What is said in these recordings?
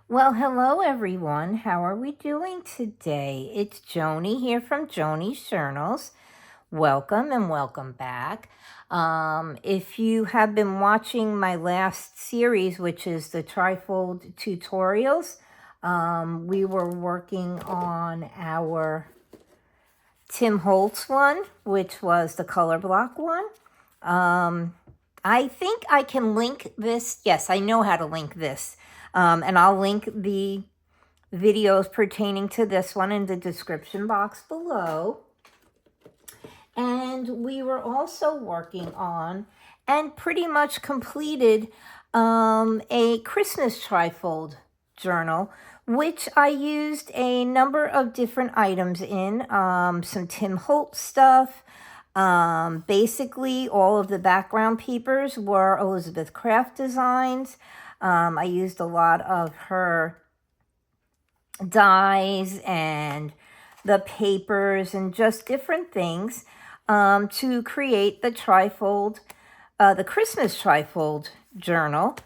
Well, hello everyone. How are we doing today? It's Joni here from Joni's Journals. Welcome and welcome back. If you have been watching my last series, which is the trifold tutorials, we were working on our Tim Holtz one, which was the color block one. I think I can link this. Yes, I know how to link this. And I'll link the videos pertaining to this one in the description box below. And we were also working on and pretty much completed a Christmas trifold journal, which I used a number of different items in, some Tim Holtz stuff. Basically, all of the background papers were Elizabeth Craft designs. I used a lot of her dies and the papers and just different things to create the trifold, the Christmas trifold journal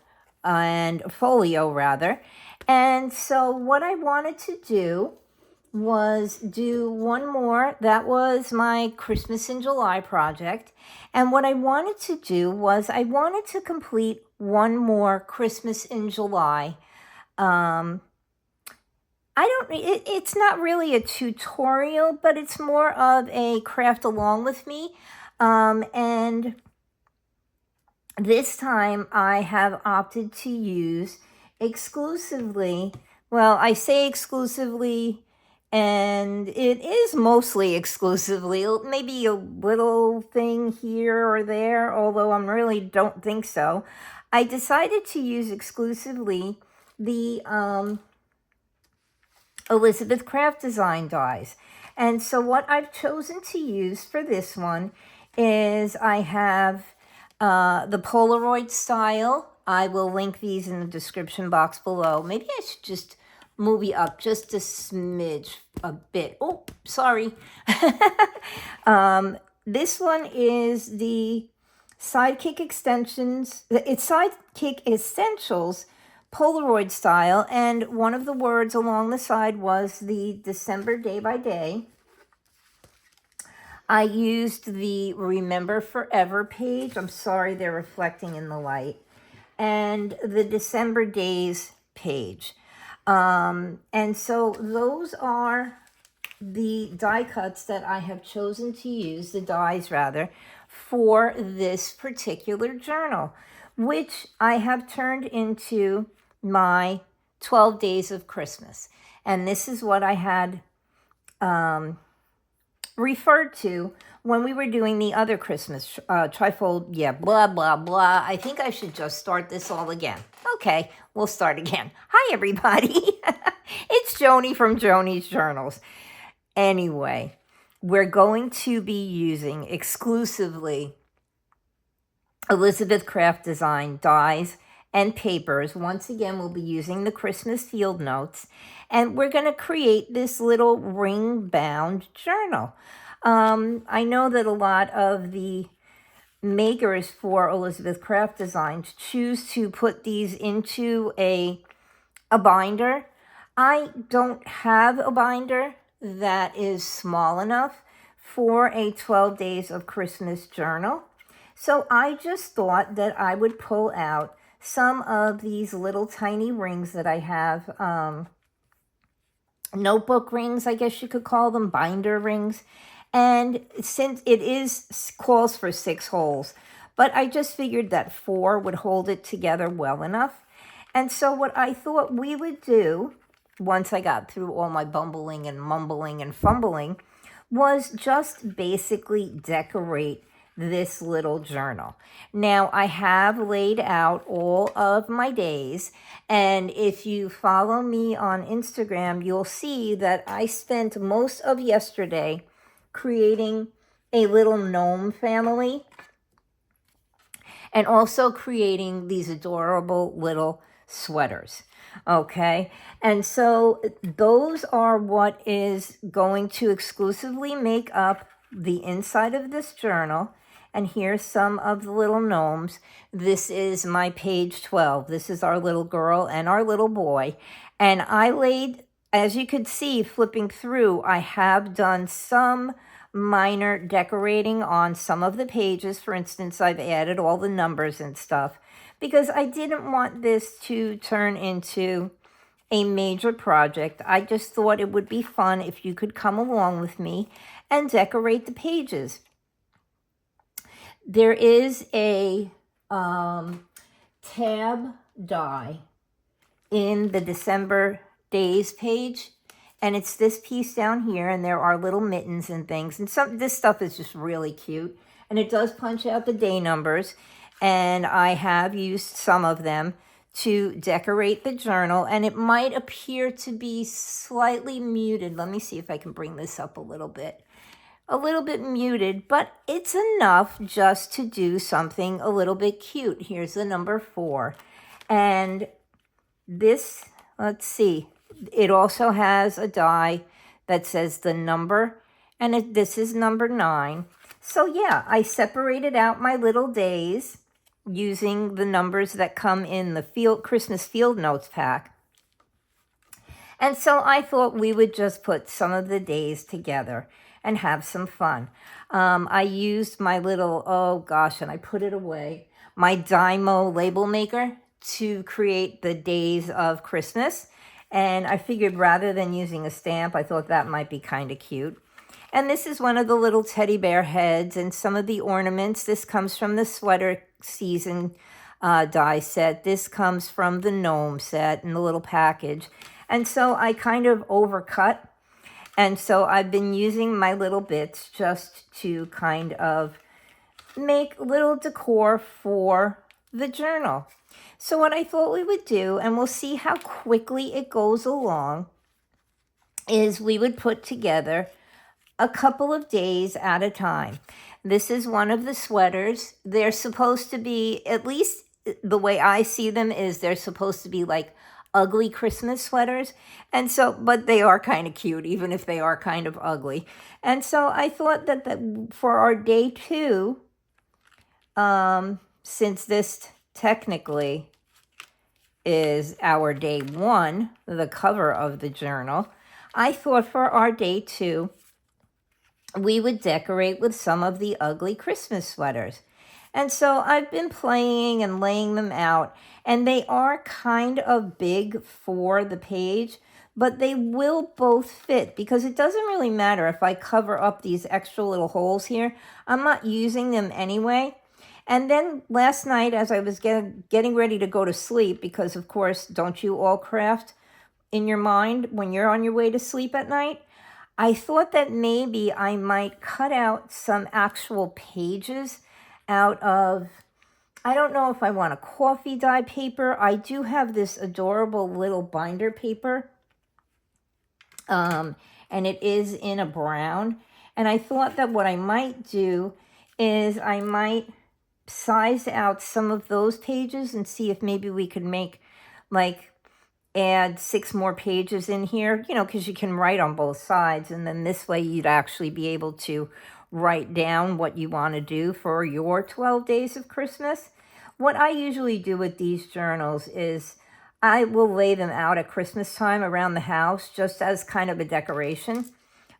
and folio rather. And so what I wanted to do was do one more. That was my Christmas in July project. And what I wanted to do was I wanted to complete one more Christmas in July. It's not really a tutorial, but it's more of a craft along with me. And this time I have opted to use exclusively, well, I say exclusively, and it is mostly exclusively, maybe a little thing here or there, although I really don't think so. I decided to use exclusively the Elizabeth Craft Design dies. And so what I've chosen to use for this one is I have the Polaroid Style. I will link these in the description box below. Maybe I should just move you up just a smidge, a bit. Oh, sorry. This one is the Sidekick Extensions. It's Sidekick Essentials Polaroid Style, and one of the words along the side was the December day by day. I used the Remember Forever page. I'm sorry, they're reflecting in the light. And the December days page. And so those are the die cuts that I have chosen to use, the dies rather, for this particular journal, which I have turned into my 12 days of Christmas. And this is what I had referred to when we were doing the other Christmas trifold. Yeah, blah, blah, blah. I think I should just start this all again. Okay, we'll start again. Hi, everybody. It's Joni from Joni's Journals. Anyway, we're going to be using exclusively Elizabeth Craft Design dies and papers. Once again, we'll be using the Christmas field notes, and we're going to create this little ring-bound journal. I know that a lot of the makers for Elizabeth Craft Designs choose to put these into a binder. I don't have a binder that is small enough for a 12 days of Christmas journal. So I just thought that I would pull out some of these little tiny rings that I have, notebook rings, I guess you could call them, binder rings. And since it calls for 6 holes, but I just figured that 4 would hold it together well enough. And so what I thought we would do, once I got through all my bumbling and mumbling and fumbling, was just basically decorate this little journal. Now, I have laid out all of my days, and if you follow me on Instagram, you'll see that I spent most of yesterday creating a little gnome family and also creating these adorable little sweaters. Okay, and so those are what is going to exclusively make up the inside of this journal. And here's some of the little gnomes. This is my page 12. This is our little girl and our little boy. And I laid, as you could see, flipping through, I have done some minor decorating on some of the pages. For instance, I've added all the numbers and stuff because I didn't want this to turn into a major project. I just thought it would be fun if you could come along with me and decorate the pages. There is a tab die in the December days page, and it's this piece down here, and there are little mittens and things, and this stuff is just really cute, and it does punch out the day numbers, and I have used some of them to decorate the journal, and it might appear to be slightly muted. Let me see if I can bring this up a little bit muted, but it's enough just to do something a little bit cute. Here's the number 4. And this, let's see, it also has a die that says the number, and this is number 9. So yeah, I separated out my little days using the numbers that come in the Christmas Field Notes pack. And so I thought we would just put some of the days together and have some fun. I used my little, oh gosh, and I put it away, my Dymo label maker to create the days of Christmas. And I figured rather than using a stamp, I thought that might be kind of cute. And this is one of the little teddy bear heads and some of the ornaments. This comes from the sweater season die set. This comes from the gnome set in the little package. And so I kind of overcut. And so I've been using my little bits just to kind of make little decor for the journal. So what I thought we would do, and we'll see how quickly it goes along, is we would put together a couple of days at a time. This is one of the sweaters. They're supposed to be, at least the way I see them, is they're supposed to be like ugly Christmas sweaters. And so, but they are kind of cute, even if they are kind of ugly. And so I thought that for our day 2, since this technically is our day 1, the cover of the journal, I thought for our day 2, we would decorate with some of the ugly Christmas sweaters. And so I've been playing and laying them out, and they are kind of big for the page, but they will both fit because it doesn't really matter if I cover up these extra little holes here. I'm not using them anyway. And then last night, as I was getting ready to go to sleep, because of course, don't you all craft in your mind when you're on your way to sleep at night? I thought that maybe I might cut out some actual pages out of, I don't know if I want a KoFi dye paper. I do have this adorable little binder paper, and it is in a brown. And I thought that what I might do is I might size out some of those pages and see if maybe we could make, like, add 6 more pages in here, you know, because you can write on both sides. And then this way you'd actually be able to write down what you want to do for your 12 days of Christmas. What I usually do with these journals is I will lay them out at Christmas time around the house just as kind of a decoration.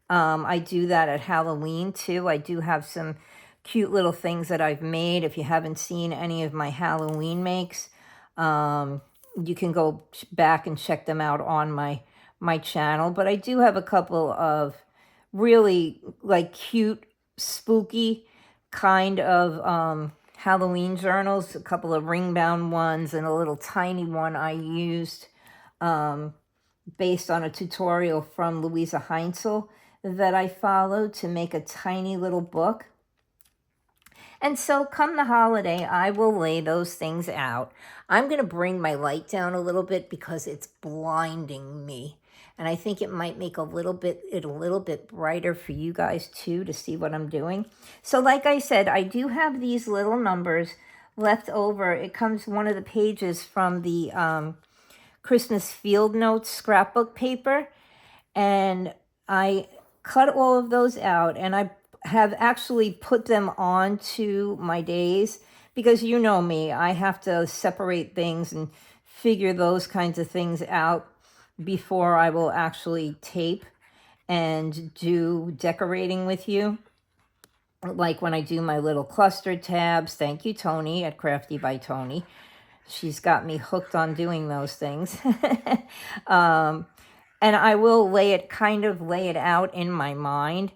I do that at Halloween too. I do have some cute little things that I've made. If you haven't seen any of my Halloween makes, you can go back and check them out on my channel. But I do have a couple of really like cute, spooky kind of Halloween journals, a couple of ring-bound ones and a little tiny one I used based on a tutorial from Louisa Heinzel that I followed to make a tiny little book. And so come the holiday, I will lay those things out. I'm going to bring my light down a little bit because it's blinding me. And I think it might make it a little bit brighter for you guys too to see what I'm doing. So like I said, I do have these little numbers left over. It comes one of the pages from the Christmas Field Notes scrapbook paper. And I cut all of those out and I have actually put them onto my days, because you know me, I have to separate things and figure those kinds of things out before I will actually tape and do decorating with you. Like when I do my little cluster tabs. Thank you, Tony, at Crafty by Tony. She's got me hooked on doing those things. And I will lay it out in my mind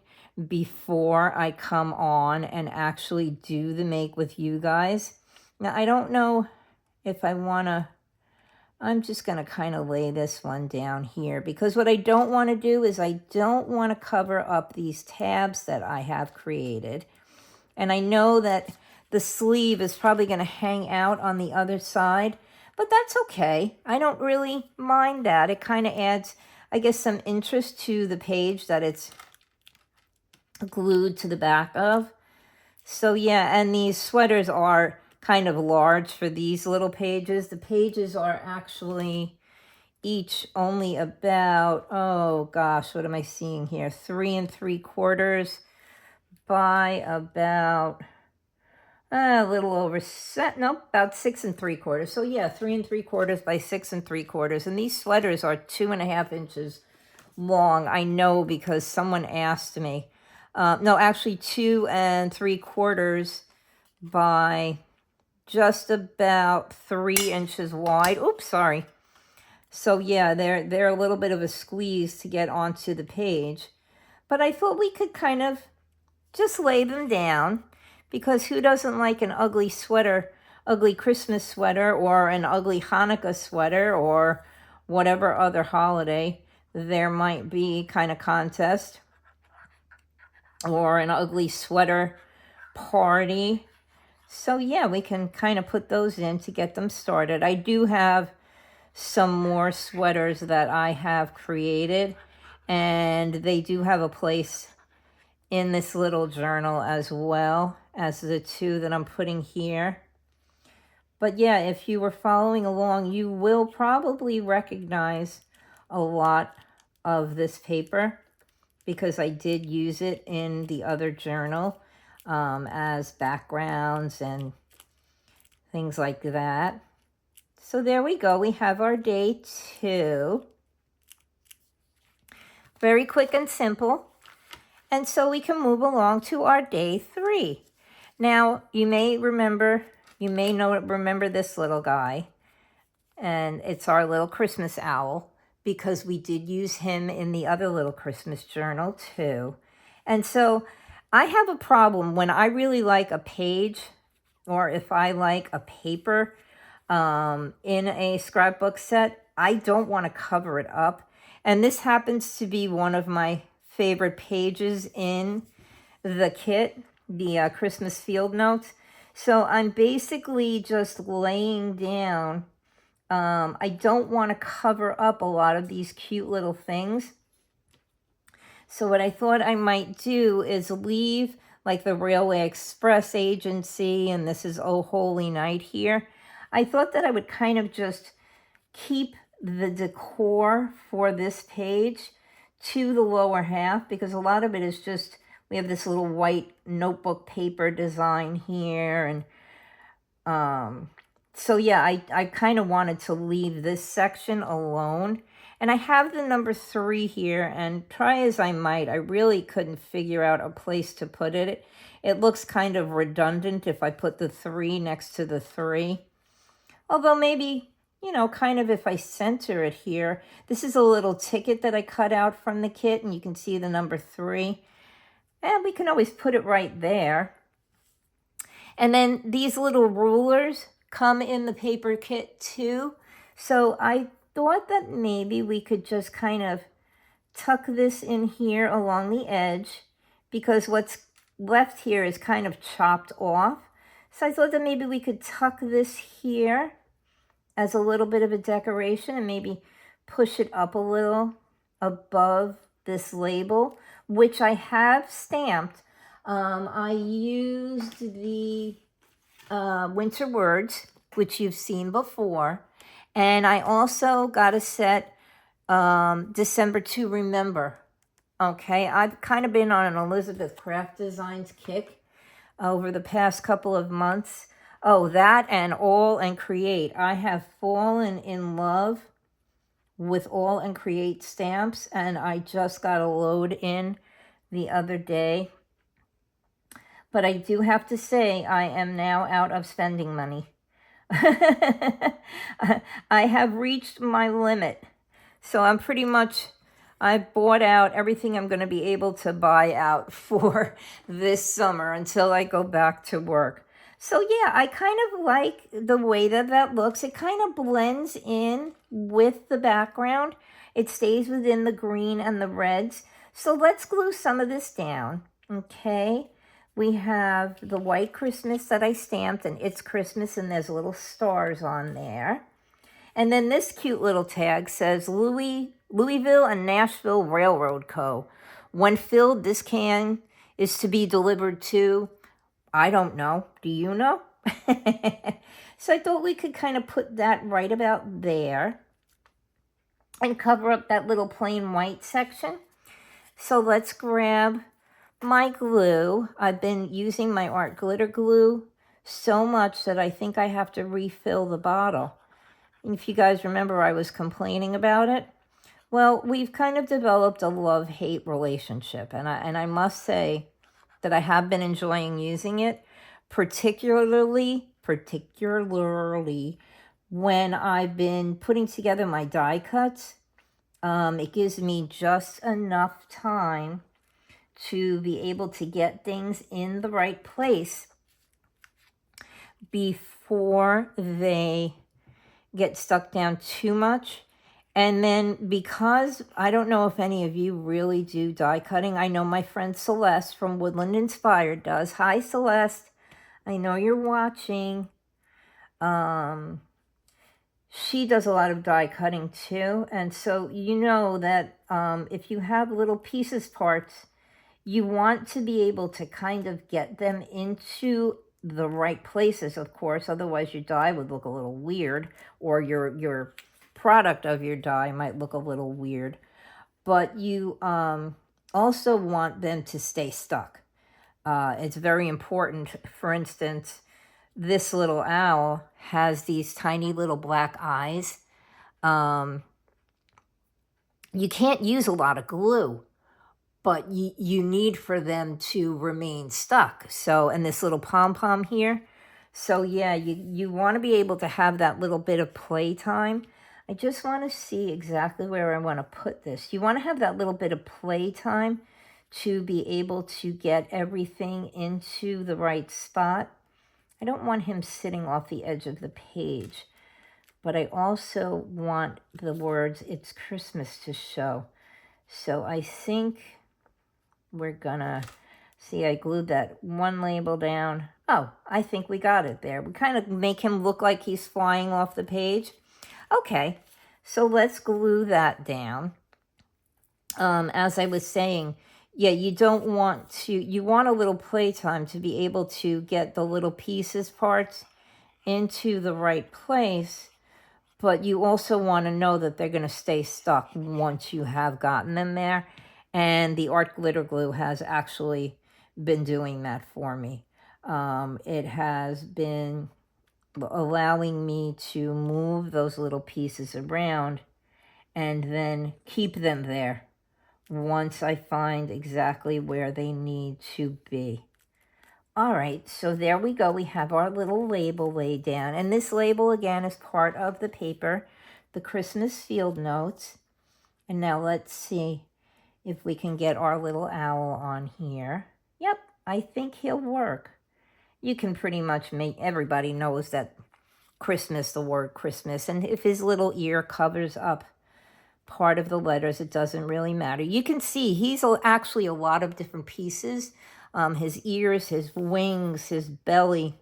before I come on and actually do the make with you guys. Now, I don't know if I want to, I'm just going to kind of lay this one down here, because what I don't want to do is I don't want to cover up these tabs that I have created. And I know that the sleeve is probably going to hang out on the other side, but that's okay. I don't really mind that. It kind of adds, I guess, some interest to the page that it's glued to the back of. So yeah, and these sweaters are kind of large for these little pages. The pages are actually each only about, oh gosh, what am I seeing here? 3 3/4 by about a little over about 6 3/4. So yeah, 3 3/4 by 6 3/4. And these sweaters are 2.5 inches long. I know, because someone asked me. No, actually 2 3/4 by just about 3 inches wide. Oops, sorry. So yeah, they're a little bit of a squeeze to get onto the page. But I thought we could kind of just lay them down, because who doesn't like an ugly sweater, ugly Christmas sweater, or an ugly Hanukkah sweater, or whatever other holiday there might be kind of contest, or an ugly sweater party. So yeah, we can kind of put those in to get them started. I do have some more sweaters that I have created, and they do have a place in this little journal as well as the 2 that I'm putting here. But yeah, if you were following along, you will probably recognize a lot of this paper, because I did use it in the other journal as backgrounds and things like that. So there we go. We have our day 2. Very quick and simple. And so we can move along to our day 3. Now, you may remember this little guy, and it's our little Christmas owl, because we did use him in the other little Christmas journal too. And so I have a problem when I really like a page, or if I like a paper in a scrapbook set, I don't want to cover it up. And this happens to be one of my favorite pages in the kit, the Christmas field notes. So I'm basically just laying down. I don't want to cover up a lot of these cute little things. So what I thought I might do is leave like the Railway Express Agency, and this is Oh Holy Night here. I thought that I would kind of just keep the decor for this page to the lower half, because a lot of it is just, we have this little white notebook paper design here. And so yeah, I kind of wanted to leave this section alone. And I have the number 3 here, and try as I might, I really couldn't figure out a place to put it. It looks kind of redundant if I put the 3 next to the 3. Although maybe, kind of if I center it here. This is a little ticket that I cut out from the kit, and you can see the number 3. And we can always put it right there. And then these little rulers come in the paper kit too. So I thought that maybe we could just kind of tuck this in here along the edge, because what's left here is kind of chopped off. So I thought that maybe we could tuck this here as a little bit of a decoration, and maybe push it up a little above this label, which I have stamped. I used the Winter Words, which you've seen before. And I also got a set December to Remember Okay, I've kind of been on an Elizabeth Craft Designs kick over the past couple of months. Oh, that and All and Create. I have fallen in love with All and Create stamps, and I just got a load in the other day. But I do have to say, I am now out of spending money. I have reached my limit. So I'm pretty much, I've bought out everything I'm going to be able to buy out for this summer until I go back to work. So yeah, I kind of like the way that that looks. It kind of blends in with the background. It stays within the green and the reds. So let's glue some of this down, okay? We have the white Christmas that I stamped, and It's Christmas, and there's little stars on there. And then this cute little tag says Louisville and Nashville Railroad Co. When filled, this can is to be delivered to, I don't know. Do you know? So I thought we could kind of put that right about there and cover up that little plain white section. So let's grab my glue. I've been using my art glitter glue so much that I think I have to refill the bottle. And if you guys remember, I was complaining about it. Well, we've kind of developed a love-hate relationship, and I must say that I have been enjoying using it, particularly when I've been putting together my die cuts. It gives me just enough time to be able to get things in the right place before they get stuck down too much. And then because I don't know if any of you really do die cutting. I know my friend Celeste from Woodland Inspired does. Hi, Celeste. I know you're watching. She does a lot of die cutting too. And so you know that if you have little pieces parts, you want to be able to kind of get them into the right places, of course. Otherwise, your die would look a little weird, or your product of your die might look a little weird. But you also want them to stay stuck. It's very important. For instance, this little owl has these tiny little black eyes. You can't use a lot of glue, but you need for them to remain stuck. So, and this little pom-pom here. So yeah, you want to be able to have that little bit of play time. I just want to see exactly where I want to put this. You want to have that little bit of play time to be able to get everything into the right spot. I don't want him sitting off the edge of the page, but I also want the words "It's Christmas" to show. So I think we're gonna see, I glued that one label down. Oh, I think we got it there. We kind of make him look like he's flying off the page. Okay, so let's glue that down. As I was saying, yeah, you don't want to, you want a little playtime to be able to get the little pieces parts into the right place, but you also want to know that they're going to stay stuck once you have gotten them there. And the art glitter glue has actually been doing that for me. It has been allowing me to move those little pieces around and then keep them there once I find exactly where they need to be. All right, so there we go. We have our little label laid down. And this label, again, is part of the paper, the Christmas field notes. And now let's see if we can get our little owl on here. Yep, I think he'll work. You can pretty much make, everybody knows that Christmas, the word Christmas. And if his little ear covers up part of the letters, it doesn't really matter. You can see he's actually a lot of different pieces. His ears, his wings, his belly.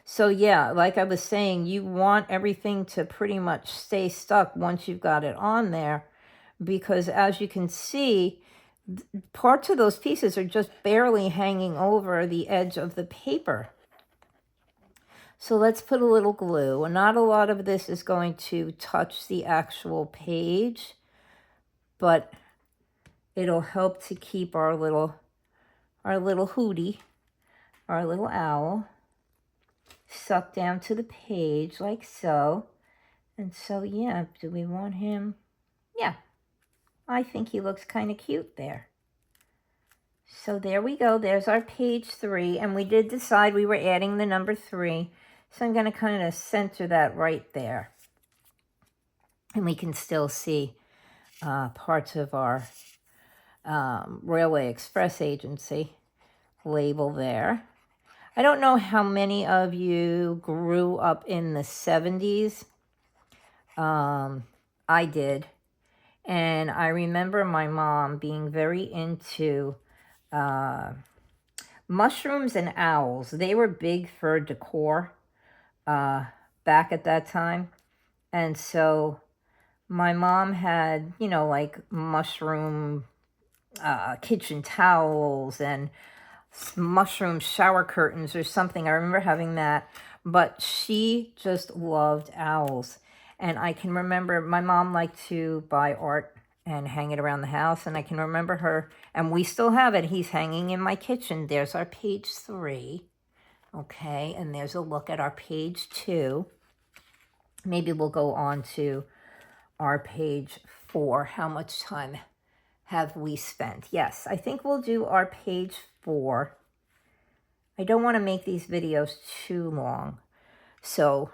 So yeah, like I was saying, you want everything to pretty much stay stuck once you've got it on there, because as you can see, parts of those pieces are just barely hanging over the edge of the paper. So let's put a little glue. Not a lot of this is going to touch the actual page, but it'll help to keep our little hootie, our little owl, sucked down to the page like so. And so, yeah, do we want him? Yeah, I think he looks kind of cute there. So there we go. There's our page 3. And we did decide we were adding the number 3. So I'm going to kind of center that right there. And we can still see parts of our Railway Express Agency label there. I don't know how many of you grew up in the 70s. I did. And I remember my mom being very into mushrooms and owls. They were big for decor back at that time. And so my mom had, you know, like mushroom kitchen towels and mushroom shower curtains or something. I remember having that. But she just loved owls. And I can remember my mom liked to buy art and hang it around the house. And I can remember her, and we still have it. He's hanging in my kitchen. There's our page 3. Okay, and there's a look at our page 2. Maybe we'll go on to our page 4. How much time have we spent? Yes, I think we'll do our page 4. I don't want to make these videos too long. So,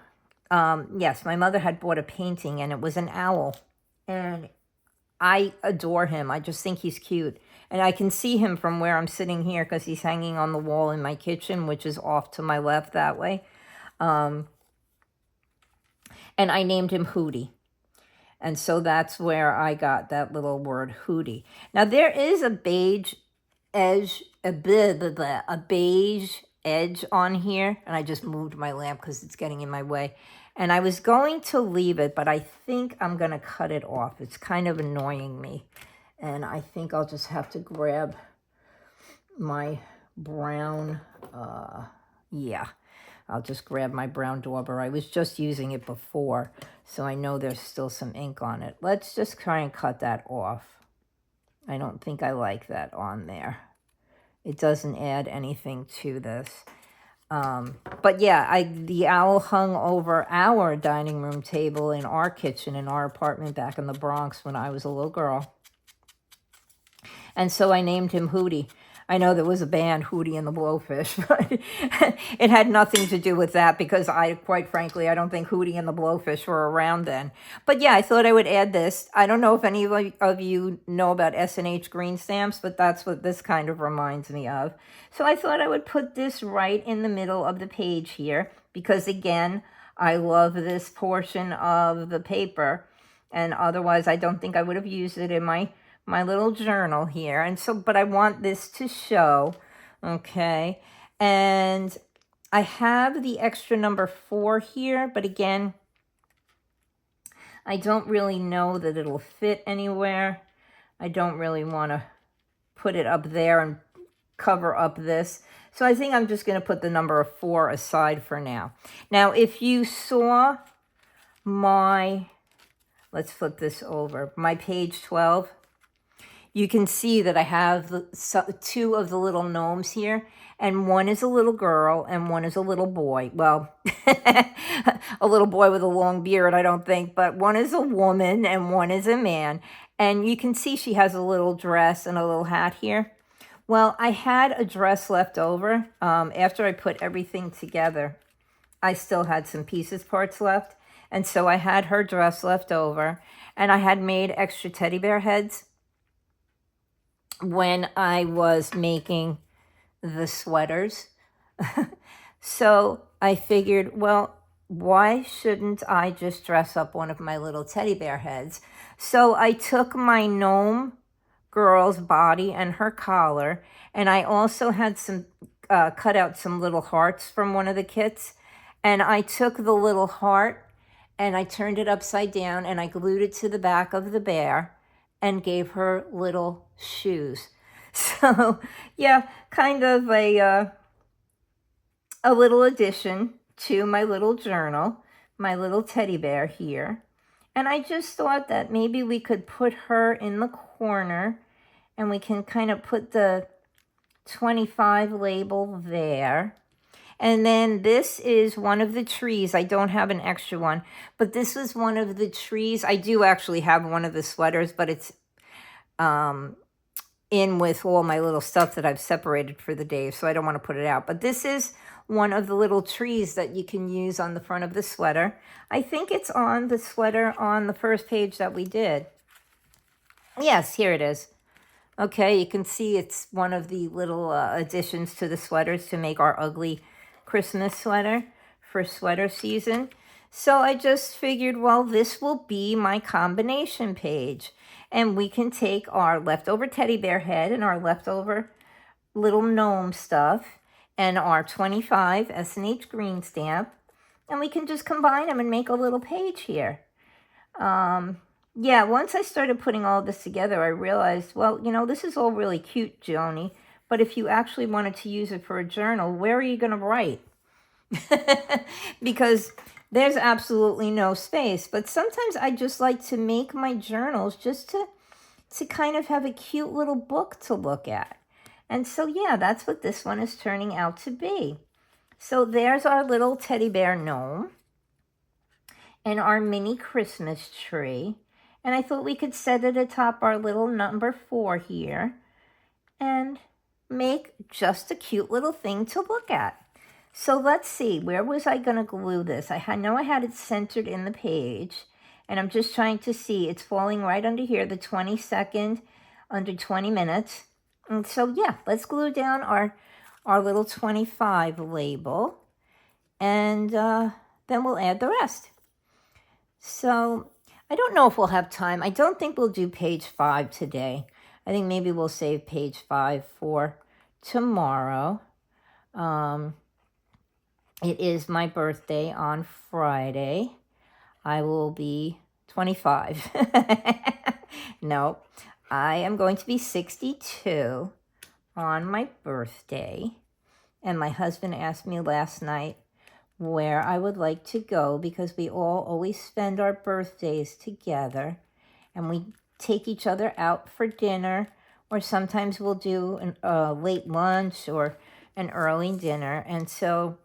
yes, my mother had bought a painting, and it was an owl. And I adore him. I just think he's cute. And I can see him from where I'm sitting here because he's hanging on the wall in my kitchen, which is off to my left that way. And I named him Hootie. And so that's where I got that little word Hootie. Now, there is a beige edge, a beige edge on here. And I just moved my lamp because it's getting in my way. And I was going to leave it, but I think I'm going to cut it off. It's kind of annoying me. And I think I'll just have to grab my brown, I'll just grab my brown dauber. I was just using it before, so I know there's still some ink on it. Let's just try and cut that off. I don't think I like that on there. It doesn't add anything to this. But yeah, the owl hung over our dining room table in our kitchen in our apartment back in the Bronx when I was a little girl. And so I named him Hootie. I know there was a band, Hootie and the Blowfish, but it had nothing to do with that because quite frankly, I don't think Hootie and the Blowfish were around then. But yeah, I thought I would add this. I don't know if any of you know about S&H green stamps, but that's what this kind of reminds me of. So I thought I would put this right in the middle of the page here because, again, I love this portion of the paper. And otherwise, I don't think I would have used it in my little journal here. And so, but I want this to show, okay? And I have the extra number 4 here, but again, I don't really know that it'll fit anywhere. I don't really want to put it up there and cover up this. So I think I'm just going to put the number 4 aside for now. Now, if you saw my, let's flip this over, my page 12, you can see that I have 2 of the little gnomes here, and one is a little girl and one is a little boy. Well, a little boy with a long beard, I don't think, but one is a woman and one is a man. And you can see she has a little dress and a little hat here. Well, I had a dress left over. After I put everything together, I still had some parts left. And so I had her dress left over, and I had made extra teddy bear heads when I was making the sweaters. So I figured, well, why shouldn't I just dress up one of my little teddy bear heads? So I took my gnome girl's body and her collar, and I also had some cut out some little hearts from one of the kits, and I took the little heart and I turned it upside down and I glued it to the back of the bear and gave her little shoes. So yeah, kind of a little addition to my little journal, my little teddy bear here. And I just thought that maybe we could put her in the corner And we can kind of put the 25 label there. And then this is one of the trees. I don't have an extra one, but this is one of the trees. I do actually have one of the sweaters, but it's in with all my little stuff that I've separated for the day, so I don't want to put it out. But this is one of the little trees that you can use on the front of the sweater. I think it's on the sweater on the first page that we did. Yes, here it is. Okay, you can see it's one of the little additions to the sweaters to make our ugly Christmas sweater for sweater season. So I just figured, well, this will be my combination page. And we can take our leftover teddy bear head and our leftover little gnome stuff and our 25 S&H green stamp. And we can just combine them and make a little page here. Yeah, once I started putting all this together, I realized, well, you know, this is all really cute, Joni. But if you actually wanted to use it for a journal, where are you going to write? Because there's absolutely no space. But sometimes I just like to make my journals just to kind of have a cute little book to look at. And so, yeah, that's what this one is turning out to be. So there's our little teddy bear gnome and our mini Christmas tree. And I thought we could set it atop our little number 4 here and make just a cute little thing to look at. So let's see, where was I going to glue this? I know I had it centered in the page, and I'm just trying to see. It's falling right under here, the 22nd, under 20 minutes. And so, yeah, let's glue down our little 25 label, and then we'll add the rest. So I don't know if we'll have time. I don't think we'll do page 5 today. I think maybe we'll save page 5 for tomorrow. It is my birthday on Friday. I will be 25. No, I am going to be 62 on my birthday. And my husband asked me last night where I would like to go, because we all always spend our birthdays together and we take each other out for dinner, or sometimes we'll do a late lunch or an early dinner. And so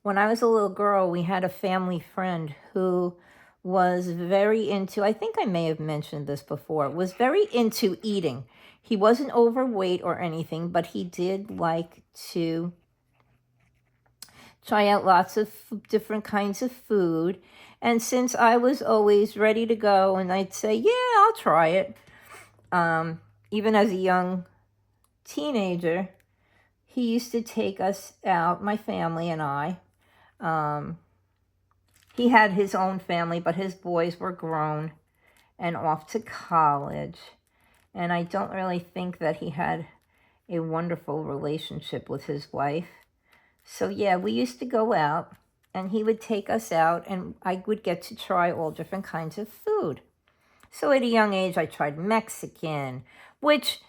when I was a little girl, we had a family friend who was very into, I think I may have mentioned this before, was very into eating. He wasn't overweight or anything, but he did like to try out lots of different kinds of food. And since I was always ready to go and I'd say, yeah, I'll try it. Even as a young teenager, he used to take us out, my family and I. He had his own family, but his boys were grown and off to college. And I don't really think that he had a wonderful relationship with his wife. So yeah, we used to go out and he would take us out and I would get to try all different kinds of food. So at a young age, I tried Mexican, which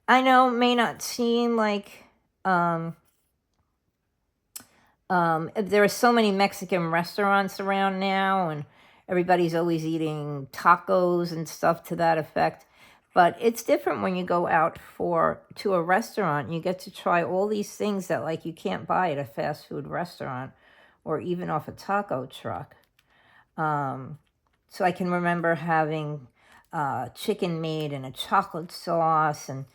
I know may not seem like, there are so many Mexican restaurants around now and everybody's always eating tacos and stuff to that effect. But it's different when you go out to a restaurant. You get to try all these things that like you can't buy at a fast food restaurant or even off a taco truck. So I can remember having chicken made in a chocolate sauce and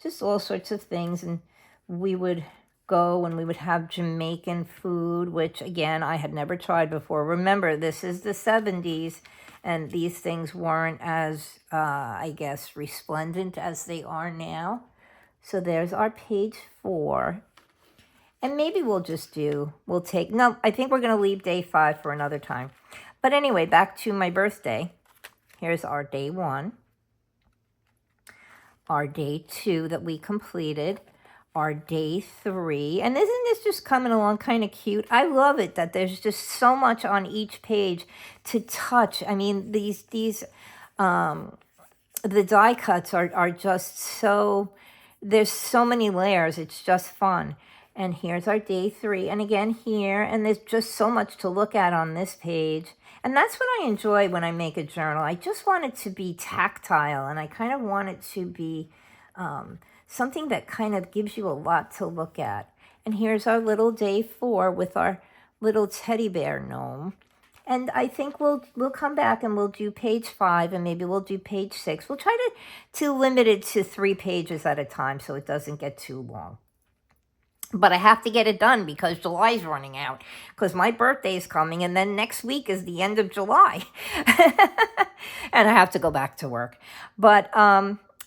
just all sorts of things. And we would go and we would have Jamaican food, which again, I had never tried before. Remember, this is the 70s. And these things weren't as, I guess, resplendent as they are now. So there's our page 4. And maybe no, I think we're going to leave day 5 for another time. But anyway, back to my birthday. Here's our day 1. Our day 2 that we completed. Our day 3. And isn't this just coming along kind of cute? I love it that there's just so much on each page to touch. I mean, the die cuts are just so, there's so many layers. It's just fun. And here's our day 3. And again here, and there's just so much to look at on this page. And that's what I enjoy when I make a journal. I just want it to be tactile and I kind of want it to be something that kind of gives you a lot to look at. And here's our little day 4 with our little teddy bear gnome. And I think we'll come back and we'll do page 5 and maybe we'll do page 6. We'll try to limit it to 3 pages at a time so it doesn't get too long. But I have to get it done because July's running out, because my birthday is coming, and then next week is the end of July. And I have to go back to work. But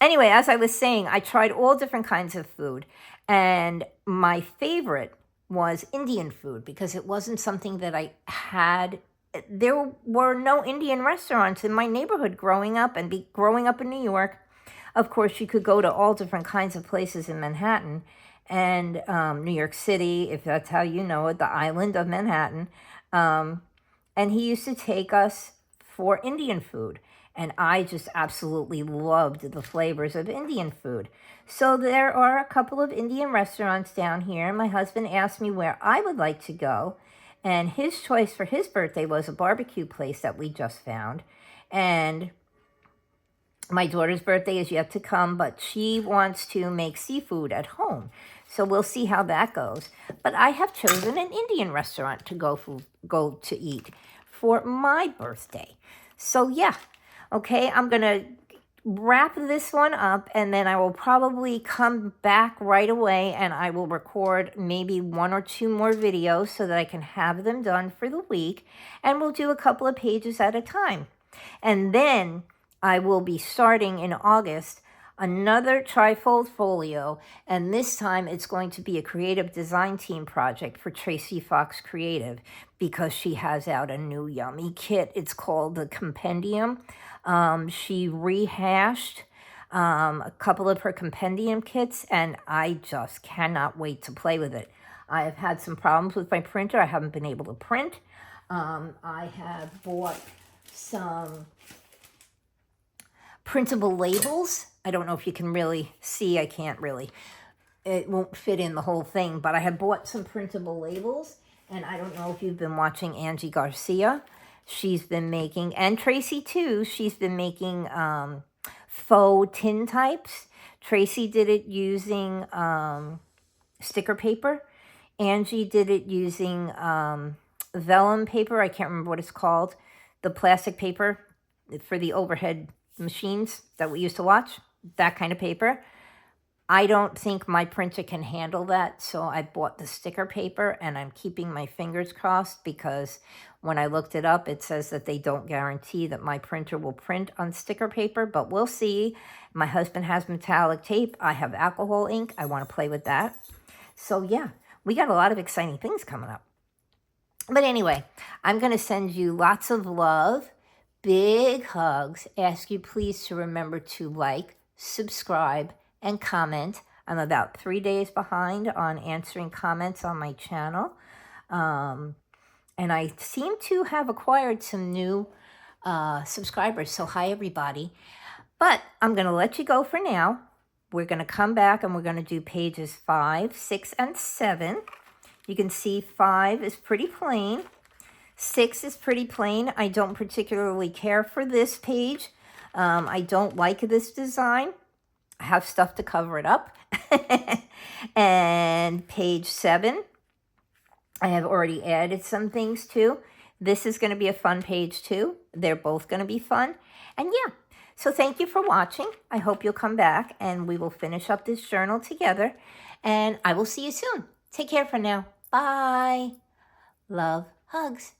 anyway, as I was saying, I tried all different kinds of food, and my favorite was Indian food because it wasn't something that I had. There were no Indian restaurants in my neighborhood growing up, and growing up in New York. Of course, you could go to all different kinds of places in Manhattan and New York City, if that's how you know it, the island of Manhattan. And he used to take us for Indian food. And I just absolutely loved the flavors of Indian food. So there are a couple of Indian restaurants down here. My husband asked me where I would like to go. And his choice for his birthday was a barbecue place that we just found. And my daughter's birthday is yet to come, but she wants to make seafood at home. So we'll see how that goes. But I have chosen an Indian restaurant to go to eat for my birthday. So yeah, okay, I'm going to wrap this one up, and then I will probably come back right away and I will record maybe 1 or 2 more videos so that I can have them done for the week, and we'll do a couple of pages at a time. And then I will be starting in August another trifold folio, and this time it's going to be a creative design team project for Tracy Fox Creative because she has out a new yummy kit. It's called the Compendium. She rehashed a couple of her Compendium kits, and I just cannot wait to play with it. I have had some problems with my printer. I haven't been able to print. I have bought some printable labels. I don't know if you can really see. I can't really. It won't fit in the whole thing, but I have bought some printable labels, and I don't know if you've been watching Angie Garcia. She's been making, and Tracy too, she's been making faux tin types. Tracy did it using sticker paper. Angie did it using vellum paper. I can't remember what it's called. The plastic paper for the overhead machines that we used to watch. That kind of paper. I don't think my printer can handle that, so I bought the sticker paper, and I'm keeping my fingers crossed because when I looked it up, it says that they don't guarantee that my printer will print on sticker paper, but we'll see. My husband has metallic tape. I have alcohol ink. I want to play with that. So yeah, we got a lot of exciting things coming up. But anyway, I'm going to send you lots of love, big hugs, ask you please to remember to like, subscribe, and comment. I'm about 3 days behind on answering comments on my channel. And I seem to have acquired some new subscribers. So hi, everybody. But I'm going to let you go for now. We're going to come back and we're going to do pages 5, 6, and 7. You can see 5 is pretty plain. 6 is pretty plain. I don't particularly care for this page. I don't like this design. I have stuff to cover it up. And page 7, I have already added some things to. This is going to be a fun page too. They're both going to be fun. And yeah, so thank you for watching. I hope you'll come back and we will finish up this journal together. And I will see you soon. Take care for now. Bye. Love, hugs.